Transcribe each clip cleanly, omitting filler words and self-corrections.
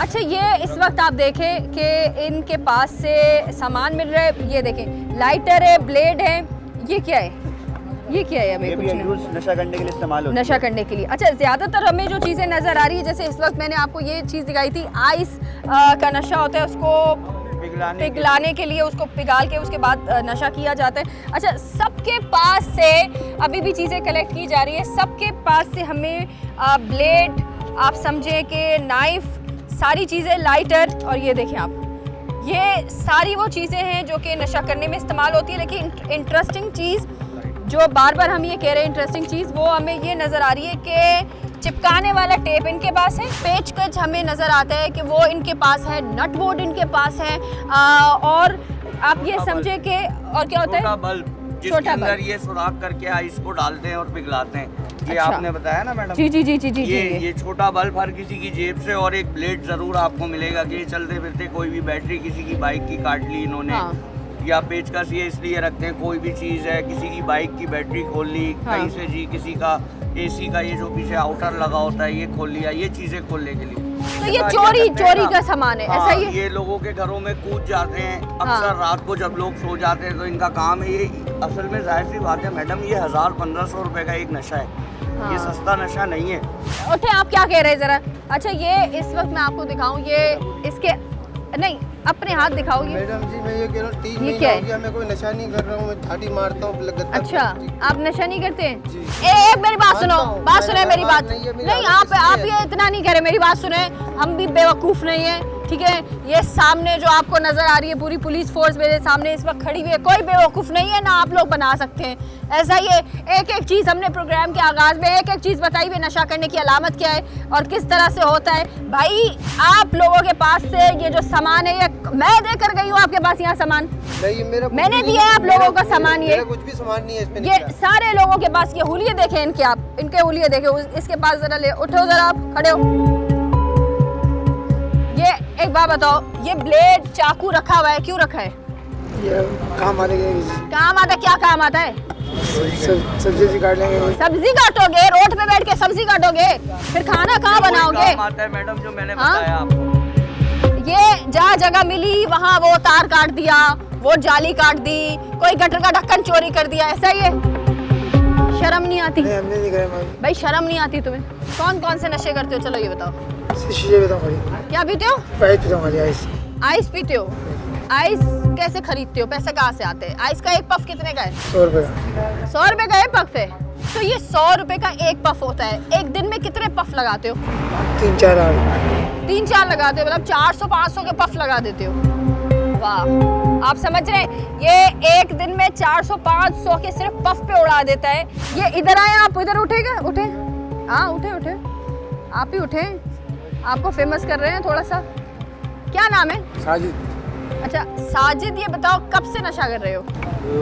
अच्छा, ये इस वक्त आप देखें कि इनके पास से सामान मिल रहा है। ये देखें, लाइटर है, ब्लेड है। ये क्या है? ये क्या है? हमें कुछ नहीं। नशा करने के लिए इस्तेमाल होता है। नशा करने के लिए। अच्छा, ज़्यादातर हमें जो चीज़ें नज़र आ रही है, जैसे इस वक्त मैंने आपको ये चीज़ दिखाई थी, आइस का नशा होता है, उसको पिघलाने के लिए उसको पिघाल के उसके बाद नशा किया जाता है। अच्छा, सबके पास से अभी भी चीज़ें कलेक्ट की जा रही है। सबके पास से हमें ब्लेड, आप समझें कि नाइफ, सारी चीज़ें, लाइटर, और ये देखें आप, ये सारी वो चीज़ें हैं जो कि नशा करने में इस्तेमाल होती है। लेकिन इंटरेस्टिंग चीज़ जो बार बार हम ये कह रहे हैं, इंटरेस्टिंग चीज़, वो हमें ये नज़र आ रही है कि चिपकाने वाला टेप इनके पास है, पेचकस हमें नज़र आता है कि वो इनके पास है, नट बोर्ड इनके पास है, और आप ये समझे कि और क्या होता है, बल्ब जिसके अंदर ये सुराख करके आइस को डालते हैं और पिघलाते हैं। ये अच्छा। आपने बताया ना मैडम? जी जी जी जी जी। ये छोटा बल्ब हर किसी की जेब से, और एक ब्लेड जरूर आपको मिलेगा कि चलते फिरते कोई भी बैटरी किसी की बाइक की काट ली इन्होंने, हाँ। या पेचकस ये इसलिए रखते हैं, कोई भी चीज़ है, किसी की बाइक की बैटरी खोल ली, हाँ। कहीं से जी किसी का एसी का ये जो पीछे आउटर लगा होता है ये खोल लिया, ये चीज़ें खोलने के लिए। तो ये चोरी का सामान है, ऐसा ही है? ये लोगों के घरों में कूद जाते हैं हाँ। अक्सर रात को जब लोग सो जाते हैं, तो इनका काम है ये। असल में जाहिर सी बात है मैडम, ये 1000-1500 रुपए का एक नशा है। हाँ। ये सस्ता नशा नहीं है। उठे, आप क्या कह रहे हैं जरा? अच्छा, ये इस वक्त मैं आपको दिखाऊं, ये इसके नहीं, अपने हाथ दिखाओ। ये मैडम जी, मैं ये कह रहा हूँ 3 ये महीना क्या हो है? गया, मैं कोई नशा नहीं कर रहा हूँ, मैं झाड़ी मारता हूँ। अच्छा, आप नशा नहीं करते हैं? जी। मेरी बात सुनो, बात सुने मेरी बात। नहीं है, मेरी नहीं, आदत आप इसलिए ये इतना नहीं कह रहे, मेरी बात सुने। हम भी बेवकूफ़ नहीं है, ठीक है? ये सामने जो आपको नज़र आ रही है पूरी पुलिस फोर्स मेरे सामने इस वक्त खड़ी हुई है, कोई बेवकूफ़ नहीं है, ना आप लोग बना सकते हैं। ऐसा ये एक एक चीज़ हमने प्रोग्राम के आगाज़ में एक एक चीज़ बताई हुई, नशा करने की अलामत क्या है और किस तरह से होता है। भाई, आप लोगों के पास से ये जो सामान है, ये मैं देकर गई हूँ आपके पास यहाँ सामान। नहीं, मेरा कुछ मैंने भी नहीं दिया है है, आप लोगों का सामान। ये मेरा कुछ भी सामान नहीं है इसमें। ये सारे लोगों के पास ये हुलिये देखें इनके, आप इनके हुलिये देखें। इसके पास जरा ले उठो, जरा आप खड़े हो। ये एक बात बताओ, ये ब्लेड चाकू रखा हुआ है, क्यों रखा है? ये काम आने काम आता है? क्या काम आता है? सब्जी काट लेंगे। सब्जी काटोगे? रोड पे बैठ के सब्जी काटोगे? फिर खाना कहाँ वही बनाओगे? काम आता है मैडम जो मैंने हाँ? बताया आपको। ये जहाँ जगह मिली वहाँ वो तार काट दिया, वो जाली काट दी, कोई गटर का ढक्कन चोरी कर दिया, ऐसा ही है? शर्म नहीं आती? हमने नहीं करे भाई, शर्म नहीं आती तुम्हें? कौन कौन से नशे करते हो? चलो ये बताओ। शीशे बताओ खाली, क्या पीते हो? पाइप बताओ खाली, आइस। आइस पीते हो? आइस कैसे खरीदते हो? पैसे कहाँ से आते हैं? आइस का एक पफ कितने का है? 100 रुपये का। 100 रुपए का एक पफ है? तो ये 100 रुपए का एक पफ होता है। एक दिन में कितने पफ लगाते हो? 3-4 3-4 लगाते हो, मतलब 400-500 के पफ लगा देते हो। वाह, आप समझ रहे हैं? ये एक दिन में 400-500 के सिर्फ पफ पे उड़ा देता है। ये इधर आए, आप इधर उठेगा? उठे, हाँ उठे उठे, आप ही उठे, आपको फेमस कर रहे हैं थोड़ा सा। क्या नाम है? साजिद। अच्छा साजिद, ये बताओ कब से नशा कर रहे हो?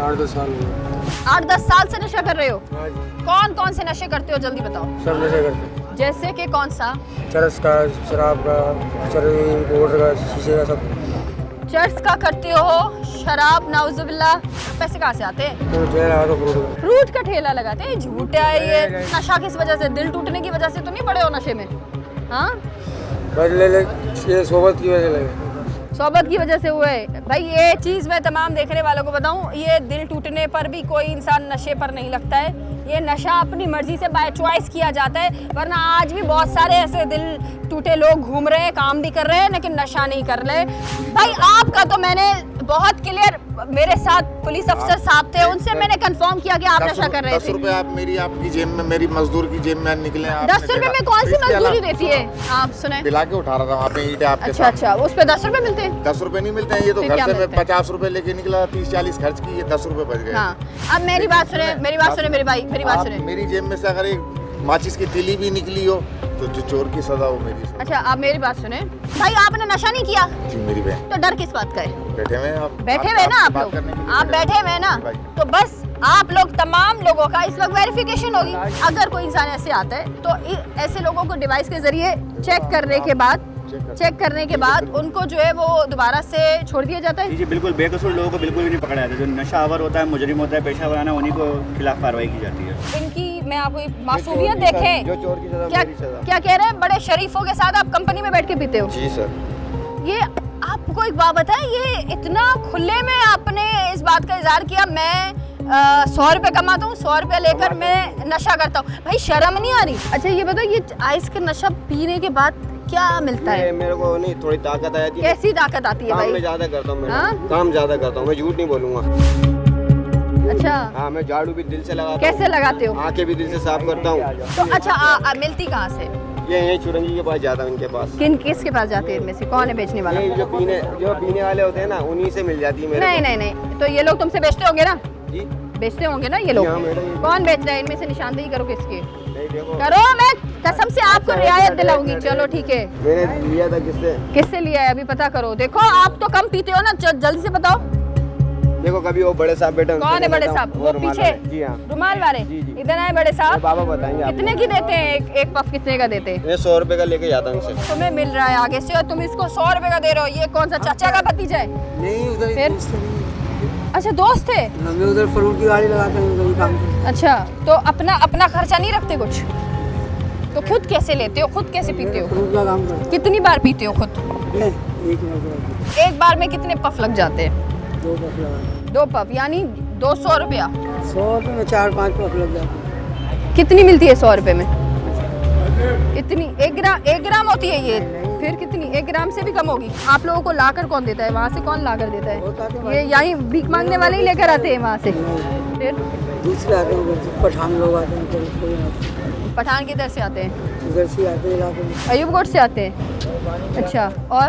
8-10 साल हो गए। 8-10 साल से नशा कर रहे हो? हाँ जी। कौन कौन से नशे करते हो, जल्दी बताओ। सब नशे करते हैं, जैसे कि कौन सा? चरस का, शराब का, बोर्ड का, शीशे का, सब। चर्च का करते हो, शराब, नाउजुबिल्लाह। पैसे कहाँ से आते हैं? फ्रूट का ठेला लगाते हैं? झूठ है ये। नशा किस वजह से? दिल टूटने की वजह से तो नहीं पड़े हो नशे में? हाँ, ये सोबत की वजह लगे। सोबत की वजह से हुए। भाई, ये चीज़ मैं तमाम देखने वालों को बताऊं, ये दिल टूटने पर भी कोई इंसान नशे पर नहीं लगता है। ये नशा अपनी मर्जी से बाय चॉइस किया जाता है, वरना आज भी बहुत सारे ऐसे दिल टूटे लोग घूम रहे हैं, काम भी कर रहे हैं, लेकिन नशा नहीं कर रहे। भाई, आपका तो मैंने बहुत क्लियर, मेरे साथ पुलिस अफसर साहब थे, उनसे मैंने कंफर्म किया कि आप नशा कर रहे 10 थे। रुपए आपकी जेब में, मेरी मजदूर की जेब में निकले। 10 रुपए में कौन सी मजदूरी देती है? आप सुने, पिला के उठा रहा था वहाँ पे ईंटें आपके अच्छा अच्छा, उस पे 10 रुपए मिलते हैं? 10 रुपए नहीं मिलते हैं, ये तो फिर घर क्या से मैं मिलता है? 50 रुपए लेके निकला, 30-40 खर्च की, ये 10 रुपए बच गए। हाँ, अब मेरी बात सुने, मेरी बात सुने मेरे भाई, मेरी बात आप सुने। मेरी जेब में से अगर एक माचिस की तीली भी निकली हो तो जो चोर की सजा हो मेरी सजा। अच्छा, आप मेरी बात सुने। भाई, आपने नशा नहीं किया जी मेरी बहन, तो डर किस बात का है? बैठे हुए हैं आप, बैठे हुए ना आप बात लोग, करने के लिए आप बैठे हुए ना, भाई। तो बस आप लोग तमाम लोगों का इस वक्त वेरिफिकेशन होगी। अगर कोई इंसान ऐसे आता है तो ऐसे लोगों को डिवाइस के जरिए चेक करने के बाद चेक करने के बाद उनको जो है वो दोबारा से छोड़ दिया जाता है। जी बिल्कुल, बेकसूर लोगों को बिल्कुल भी नहीं पकड़ा जाता। जो नशावर होता है, मुजरिम होता है, पेशा वराना, उन्हीं को खिलाफ कार्रवाई की जाती है। इनकी मैं आपको एक मासूमियत देखें, जो चोर की सजा क्या मेरी सजा। क्या कह रहे हैं, बड़े शरीफों के साथ आप कंपनी में बैठ के पीते हो। जी सर। ये आपको एक बात बताएं, ये इतना खुले में आपने इस बात का इजहार किया, मैं 100 रुपये कमाता हूँ, 100 रुपये लेकर मैं नशा करता हूँ, भाई शर्म नहीं आ रही? अच्छा ये बताओ, ये आइस का नशा पीने के बाद क्या मिलता है? मेरे को नहीं, थोड़ी ताकत आती है। कैसी ताकत आती है काम भाई? मैं ज्यादा करता हूँ, हाँ? काम ज्यादा करता हूँ, मैं झूठ नहीं बोलूँगा। अच्छा हाँ, मैं झाड़ू भी दिल से लगाता हूँ। कैसे लगाते हो? आंखें भी दिल से साफ करता हूँ। तो अच्छा मिलती कहाँ से? ये यही चुरंगी के पास जाता हूँ, इनके पास। किसके पास जाते हैं? इनमें से कौन है बेचने वाला? ये जो पीने वाले होते हैं ना, उन्हीं से मिल जाती है मेरे नहीं को। नहीं नहीं, तो ये लोग तुमसे बेचते होंगे ना? जी बेचते होंगे ना ये लोग? हाँ, मैडम। कौन बेच रहा है इनमें से? निशानदेही करो किसकी नहीं, देखो करो, मैं कसम से आपको रियायत दिलाऊंगी। चलो ठीक है, मैंने लिया था किससे? किससे लिया है अभी पता करो। देखो आप तो कम पीते हो ना, जल्दी से बताओ। देखो कभी वो बड़े साहब बेटे कौन है बड़े साहब? वो पीछे जी हाँ, रुमाल वाले? जी, जी। इधर आए बड़े साहब। बाबा बताएंगे आपको। कितने की देते हैं? एक पफ कितने का देते हैं? मैं 100 रुपए का लेके जाता हूँ इनसे। तुम्हें मिल रहा है आगे से और तुम इसको 100 रुपए का दे रहे हो। ये कौन सा चाचा का भतीजा है? नहीं, उधर फिर? अच्छा दोस्त थे। मैं उधर फ्रूट की गाड़ी लगाता हूँ, उधर ही काम करता अच्छा तो अपना खर्चा नहीं रखते कुछ? तो खुद कैसे लेते हो, खुद कैसे पीते हो? फ्रूट का काम करता कितनी बार पीते हो खुद? हूँ। एक बार में कितने पफ लग जाते हैं? 2 पफ लगा। 2 पफ यानी 200 रुपया। 100 रुपए में 4-5 पफ लग जाते हैं। कितनी मिलती है 100 रुपए में? इतनी? 1 ग्राम होती है ये? फिर कितनी? 1 ग्राम से भी कम होगी। आप लोगों को लाकर कौन देता है? वहाँ से कौन लाकर देता है? ये यहीं भीख मांगने वाले ही लेकर आते हैं वहाँ से? फिर दूसरे आते हैं, पठान लोग आते हैं, पठान किधर से आते हैं? उधर से आते हैं इलाके में। अयूबगढ़ से आते हैं। अच्छा, और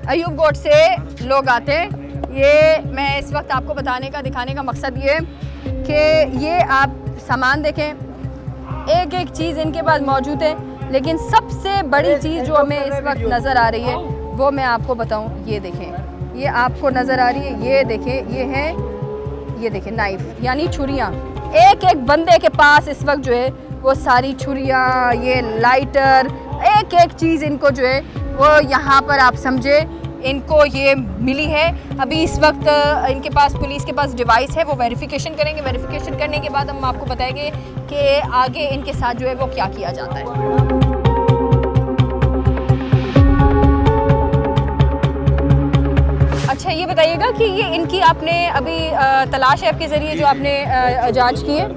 अयूबगढ़ से लोग आते हैं। ये मैं इस वक्त आपको बताने का, दिखाने का मकसद ये है कि ये आप सामान देखें, एक एक चीज़ इनके पास मौजूद है, लेकिन सबसे बड़ी चीज़ जो हमें इस वक्त नज़र आ रही है वो मैं आपको बताऊं। ये देखें, ये आपको नज़र आ रही है, ये देखें, ये है, ये देखें नाइफ यानी छुरियाँ। एक एक बंदे के पास इस वक्त जो है वो सारी छुरियाँ, ये लाइटर, एक एक चीज़ इनको जो है वो यहाँ पर आप समझे इनको ये मिली है। अभी इस वक्त इनके पास, पुलिस के पास डिवाइस है, वो वेरिफिकेशन करेंगे। वेरिफिकेशन करने के बाद हम आपको बताएंगे कि आगे इनके साथ जो है वो क्या किया जाता है। अच्छा ये बताइएगा कि ये इनकी आपने अभी तलाश ऐप के ज़रिए जो आपने जांच की है,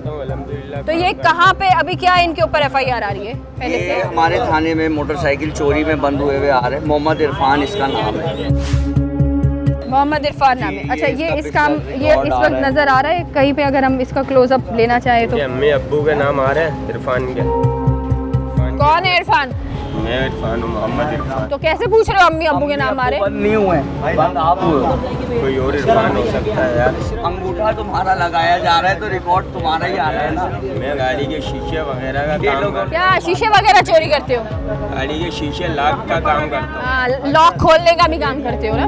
तो ये कहाँ पे अभी क्या इनके ऊपर FIR आ रही है पहले ये से? हमारे थाने में मोटरसाइकिल चोरी में बंद हुए आ रहे हैं। मोहम्मद इरफान इसका नाम है। मोहम्मद इरफान नाम है। अच्छा ये इसका इस काम, पिक्चर ये रिकॉर्ड इस आ वक्त रहा है। नज़र आ रहा है कहीं पे, अगर हम इसका क्लोजअप लेना चाहें तो? अम्मी अब्बू के नाम आ रहे हैं इरफान के। कौन है इरफान? मैं इरफान हूँ, मोहम्मद इरफान। तो कैसे पूछ रहे हो अम्मी अब्बू के नाम आ रहे? बंद नहीं हुए, बंद आप हुए हो। कोई और इरफान हो सकता है यार। अंगूठा तुम्हारा लगाया जा रहा है तो रिकॉर्ड तुम्हारा ही आ रहा है ना। मैं गाड़ी के शीशे वगैरह का काम करता क्या शीशे वगैरह चोरी करते हो? हूँ। गाड़ी के शीशे लॉक का काम करता हूँ। हाँ, लॉक खोलने का भी काम करते हो ना?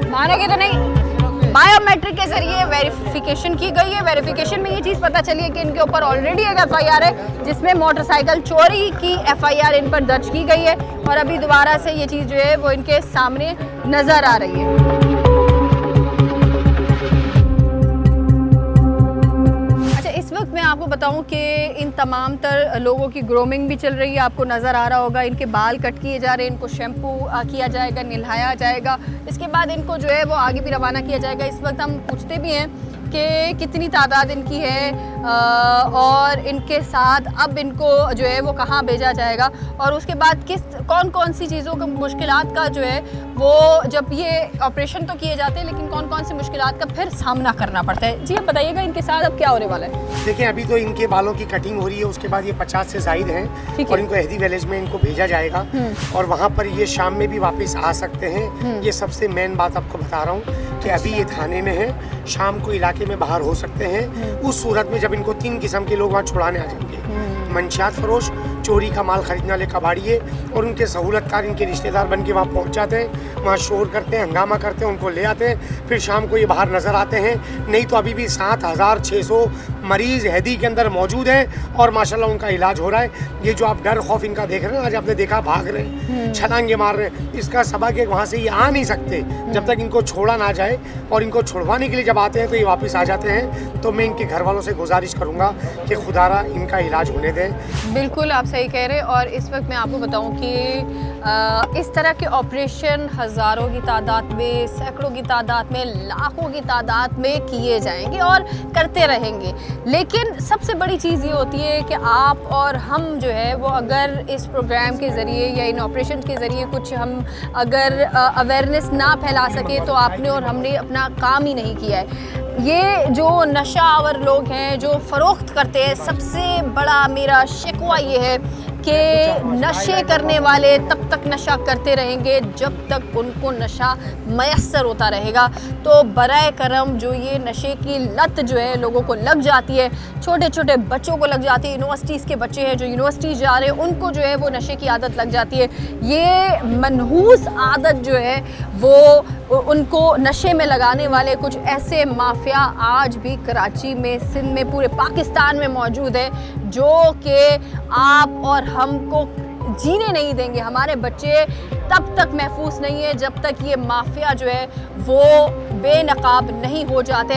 मानोगे तो नहीं, बायोमेट्रिक के जरिए वेरिफिकेशन की गई है। वेरिफिकेशन में ये चीज़ पता चली है कि इनके ऊपर ऑलरेडी एक FIR है जिसमें मोटरसाइकिल चोरी की FIR इन पर दर्ज की गई है, और अभी दोबारा से ये चीज़ जो है वो इनके सामने नज़र आ रही है। अच्छा इस वक्त मैं आपको बताऊं कि इन तमाम तर लोगों की ग्रूमिंग भी चल रही है, आपको नज़र आ रहा होगा। इनके बाल कट किए जा रहे हैं, इनको शैम्पू किया जाएगा, नहलाया जाएगा, इसके बाद इनको जो है वो आगे भी रवाना किया जाएगा। इस वक्त हम पूछते भी हैं कि कितनी तादाद इनकी है और इनके साथ अब इनको जो है वो कहाँ भेजा जाएगा, और उसके बाद कौन कौन सी चीज़ों का, मुश्किलात का जो है वो, जब ये ऑपरेशन तो किए जाते हैं लेकिन कौन कौन सी मुश्किलात का फिर सामना करना पड़ता है। जी आप बताइएगा इनके साथ अब क्या होने वाला है? देखिए अभी तो इनके बालों की कटिंग हो रही है, उसके बाद ये 50 से ज़ायद हैं ठीक है। और इनको एहदी विलेज में इनको भेजा जाएगा और वहाँ पर ये शाम में भी वापस आ सकते हैं। ये सबसे मेन बात आपको बता रहा हूँ कि अभी ये थाने में है, शाम को इलाके में बाहर हो सकते हैं। उस सूरत में जब इनको 3 किस्म के लोग वहाँ छुड़ाने आ जाएंगे, मंशियात फरोश चोरी का माल खरीदने वाले कबाड़िए और उनके सहूलतकार इनके रिश्तेदार बन के वहाँ पहुँच जाते हैं, वहाँ शोर करते हैं, हंगामा करते हैं, उनको ले आते हैं, फिर शाम को ये बाहर नज़र आते हैं। नहीं तो अभी भी 7,600 मरीज़ हैदी के अंदर मौजूद हैं और माशाल्लाह उनका इलाज हो रहा है। ये जो आप डर खौफ इनका देख रहे हैं, आज आपने देखा भाग रहे हैं, छलांगे मार रहे हैं, इसका सबक है वहाँ से ये आ नहीं सकते जब तक इनको छोड़ा ना जाए, और इनको छुड़वाने के लिए जब आते हैं तो ये वापस आ जाते हैं। तो मैं इनके घर वालों से गुजारिश करूँगा कि खुदारा इनका इलाज होने दें। बिल्कुल आप सही कह रहे हैं। और इस वक्त मैं आपको बताऊं कि इस तरह के ऑपरेशन हज़ारों की तादाद में, सैकड़ों की तादाद में, लाखों की तादाद में किए जाएंगे और करते रहेंगे। लेकिन सबसे बड़ी चीज़ ये होती है कि आप और हम जो है वो अगर इस प्रोग्राम के ज़रिए या इन ऑपरेशन के ज़रिए कुछ हम अगर अवेयरनेस ना फैला सके तो आपने और हमने अपना काम ही नहीं किया है। ये जो नशा आवर लोग हैं जो फ़रोख्त करते हैं, सबसे बड़ा मेरा शिकवा ये है कि नशे करने वाले तब तक नशा करते रहेंगे जब तक उनको नशा मयस्सर होता रहेगा। तो बराए करम जो ये नशे की लत जो है लोगों को लग जाती है, छोटे छोटे बच्चों को लग जाती है, यूनिवर्सिटीज़ के बच्चे हैं जो यूनिवर्सिटी जा रहे हैं उनको जो है वो नशे की आदत लग जाती है। ये मनहूस आदत जो है वो उनको नशे में लगाने वाले कुछ ऐसे माफिया आज भी कराची में, सिंध में, पूरे पाकिस्तान में मौजूद है जो कि आप और हमको जीने नहीं देंगे। हमारे बच्चे तब तक महफूज नहीं है जब तक ये माफिया जो है वो बेनकाब नहीं हो जाते।